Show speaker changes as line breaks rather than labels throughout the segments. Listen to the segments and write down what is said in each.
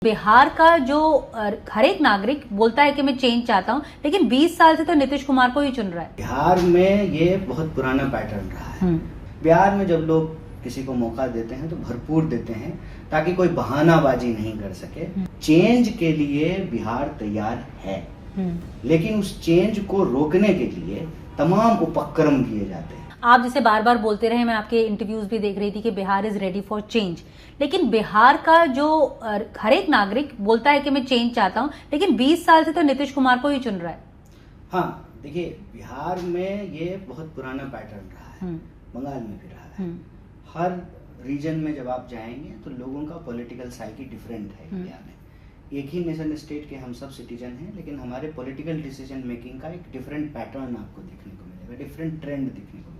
बिहार का जो हर एक नागरिक बोलता है कि मैं चेंज चाहता हूं, लेकिन 20 साल से तो नीतीश कुमार को ही चुन रहा है।
बिहार में ये बहुत पुराना पैटर्न रहा है। बिहार में जब लोग किसी को मौका देते हैं तो भरपूर देते हैं ताकि कोई बहानाबाजी नहीं कर सके। चेंज के लिए बिहार तैयार है, लेकिन उस चेंज को रोकने के लिए तमाम उपक्रम किए जाते हैं।
आप जैसे बार बार बोलते रहे, मैं आपके इंटरव्यूज भी देख रही थी कि Bihar is ready for change, लेकिन बिहार का जो हर एक नागरिक बोलता है कि मैं चेंज चाहता हूं, लेकिन 20 साल से तो नीतीश कुमार को ही चुन रहा है।
हाँ, देखिए, बिहार में ये बहुत पुराना पैटर्न रहा है, बंगाल में भी रहा है। हर रीजन में जब आप जाएंगे तो लोगों का पॉलिटिकल साइकी डिफरेंट है। इंडिया में एक ही नेशन स्टेट के हम सब सिटीजन हैं, लेकिन हमारे पॉलिटिकल डिसीजन मेकिंग का एक डिफरेंट पैटर्न आपको देखने को मिलेगा, डिफरेंट ट्रेंड दिखने को मिलेगा।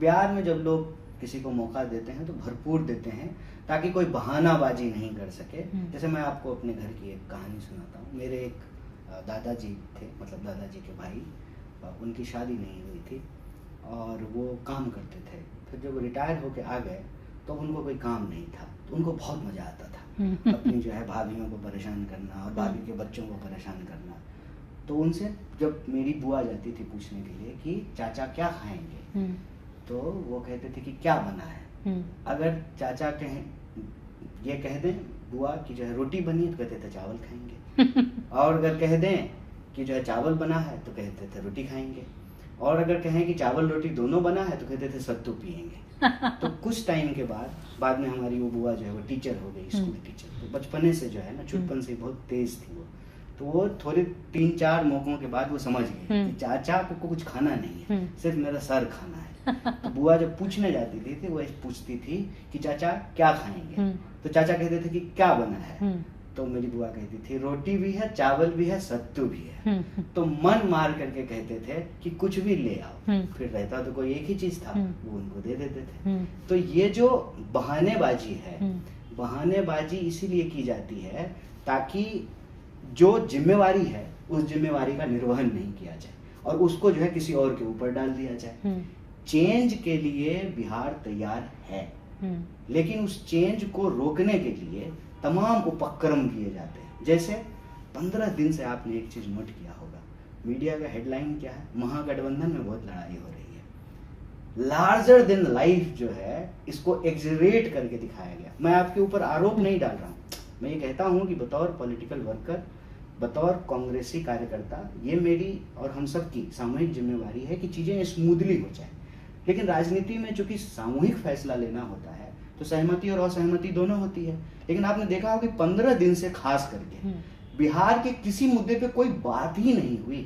बिहार में जब लोग किसी को मौका देते हैं तो भरपूर देते हैं ताकि कोई बहानाबाजी नहीं कर सके। जैसे मैं आपको अपने घर की एक कहानी सुनाता हूँ। मेरे एक दादाजी थे, मतलब दादाजी के भाई, उनकी शादी नहीं हुई थी और वो काम करते थे। फिर जब वो रिटायर होके आ गए तो उनको कोई काम नहीं था, तो उनको बहुत मजा आता था अपनी जो है भाभीयों को परेशान करना और भाभी के बच्चों को परेशान करना। तो उनसे जब मेरी बुआ जाती थी पूछने के लिए कि चाचा क्या खाएंगे, तो वो कहते थे कि क्या बना है। अगर चाचा ये कह दें बुआ कि जो है रोटी बनी है, तो कहते थे चावल खाएंगे। और अगर कह दें कि जो है चावल बना है, तो कहते थे रोटी खाएंगे। और अगर कहें कि चावल रोटी दोनों बना है, तो कहते थे सत्तू पियेंगे। तो कुछ टाइम के बाद में हमारी वो बुआ जो है वो टीचर हो गई, स्कूल टीचर। तो बचपने से जो है ना, छुटपन से बहुत तेज थी वो। तो वो थोड़े 3-4 मौकों के बाद वो समझ गई कि चाचा को कुछ खाना नहीं है, सिर्फ मेरा सर खाना है। तो बुआ जब पूछने जाती थी वो पूछती थी कि चाचा क्या खाएंगे, तो चाचा कहते थे कि क्या बना है। तो मेरी बुआ कहती थी रोटी भी है, चावल भी है, सत्तू भी है। तो मन मार करके कहते थे कि कुछ भी ले आओ। फिर रहता तो कोई एक ही चीज था, वो उनको दे देते थे। तो ये जो बहानेबाजी है, बहानेबाजी इसीलिए की जाती है ताकि जो जिम्मेवारी है उस जिम्मेवारी का निर्वहन नहीं किया जाए और उसको जो है किसी और के ऊपर डाल दिया जाए। चेंज के लिए बिहार तैयार है, लेकिन उस चेंज को रोकने के लिए तमाम उपक्रम किए जाते हैं। जैसे 15 दिन से आपने एक चीज नोट किया होगा, मीडिया का हेडलाइन क्या है, महागठबंधन में बहुत लड़ाई हो रही है। लार्जर देन लाइफ जो है इसको एग्जरेट करके दिखाया गया। मैं आपके ऊपर आरोप नहीं डाल रहा हूं, मैं ये कहता हूं कि बतौर पॉलिटिकल वर्कर, बतौर कांग्रेसी कार्यकर्ता, ये मेरी और हम सब की सामूहिक जिम्मेवारी है कि चीजें स्मूथली हो जाए। लेकिन राजनीति में चूंकि सामूहिक फैसला लेना होता है तो सहमति और असहमति दोनों होती है। लेकिन आपने देखा होगा कि 15 दिन से खास करके बिहार के किसी मुद्दे पे कोई बात ही नहीं हुई।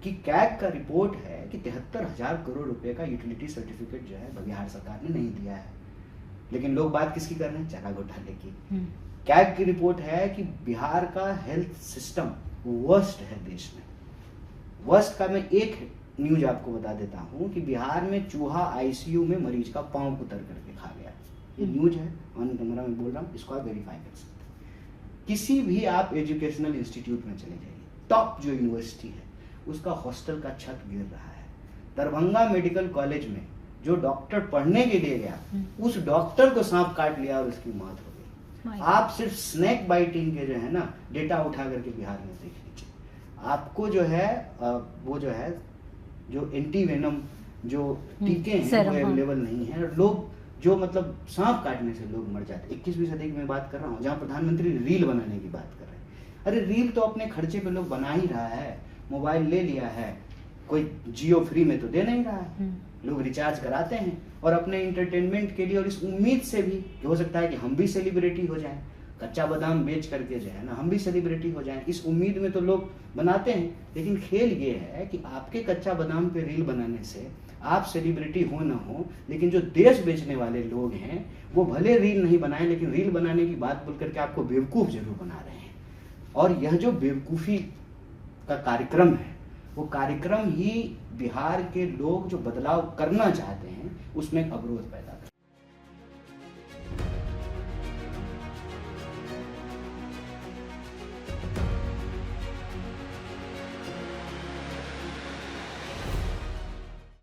कि कैग का रिपोर्ट है कि 73,000 करोड़ रुपए का यूटिलिटी सर्टिफिकेट जो है बिहार सरकार ने नहीं दिया है, लेकिन लोग बात किसकी कर रहे हैं, चारा घोटाले की। कैग की रिपोर्ट है कि बिहार का हेल्थ सिस्टम वर्स्ट है देश में। वर्स्ट का मैं एक न्यूज आपको बता देता हूं कि बिहार में चूहा आईसीयू में मरीज का पांव कुतर करके खा गया। ये न्यूज है, ऑन कैमरा में बोल रहा हूं, इसको आप वेरीफाई कर सकते हैं। किसी भी आप एजुकेशनल इंस्टीट्यूट में चले जाइए, टॉप जो यूनिवर्सिटी है उसका हॉस्टल का छत गिर रहा है। दरभंगा मेडिकल कॉलेज में जो डॉक्टर पढ़ने के लिए गया, उस डॉक्टर को सांप काट लिया और उसकी मौत हो गई। आप सिर्फ स्नेक बाइटिंग के जो है ना डेटा उठा करके बिहार में देख लीजिए, आपको जो है वो जो है जो एंटी वेनम जो टीके हैं वो अवेलेबल नहीं है। लोग जो मतलब सांप काटने से लोग मर जाते। 21वीं सदी की मैं बात कर रहा हूँ, जहाँ प्रधानमंत्री रील बनाने की बात कर रहे हैं। अरे रील तो अपने खर्चे पे लोग बना ही रहा है, मोबाइल ले लिया है, कोई जियो फ्री में तो दे नहीं रहा है, लोग रिचार्ज कराते हैं और अपने इंटरटेनमेंट के लिए और इस उम्मीद से भी कि हो सकता है कि हम भी सेलिब्रिटी हो जाएं, कच्चा बादाम बेच करके जो है ना हम भी सेलिब्रिटी हो जाएं, इस उम्मीद में तो लोग बनाते हैं। लेकिन खेल ये है कि आपके कच्चा बादाम पे रील बनाने से आप सेलिब्रिटी हो ना हो, लेकिन जो देश बेचने वाले लोग हैं वो भले रील नहीं बनाए, लेकिन रील बनाने की बात बोल करके आपको बेवकूफ जरूर बना रहे हैं। और यह जो बेवकूफी का कार्यक्रम है, वो कार्यक्रम ही बिहार के लोग जो बदलाव करना चाहते हैं उसमें एक अवरोध पैदा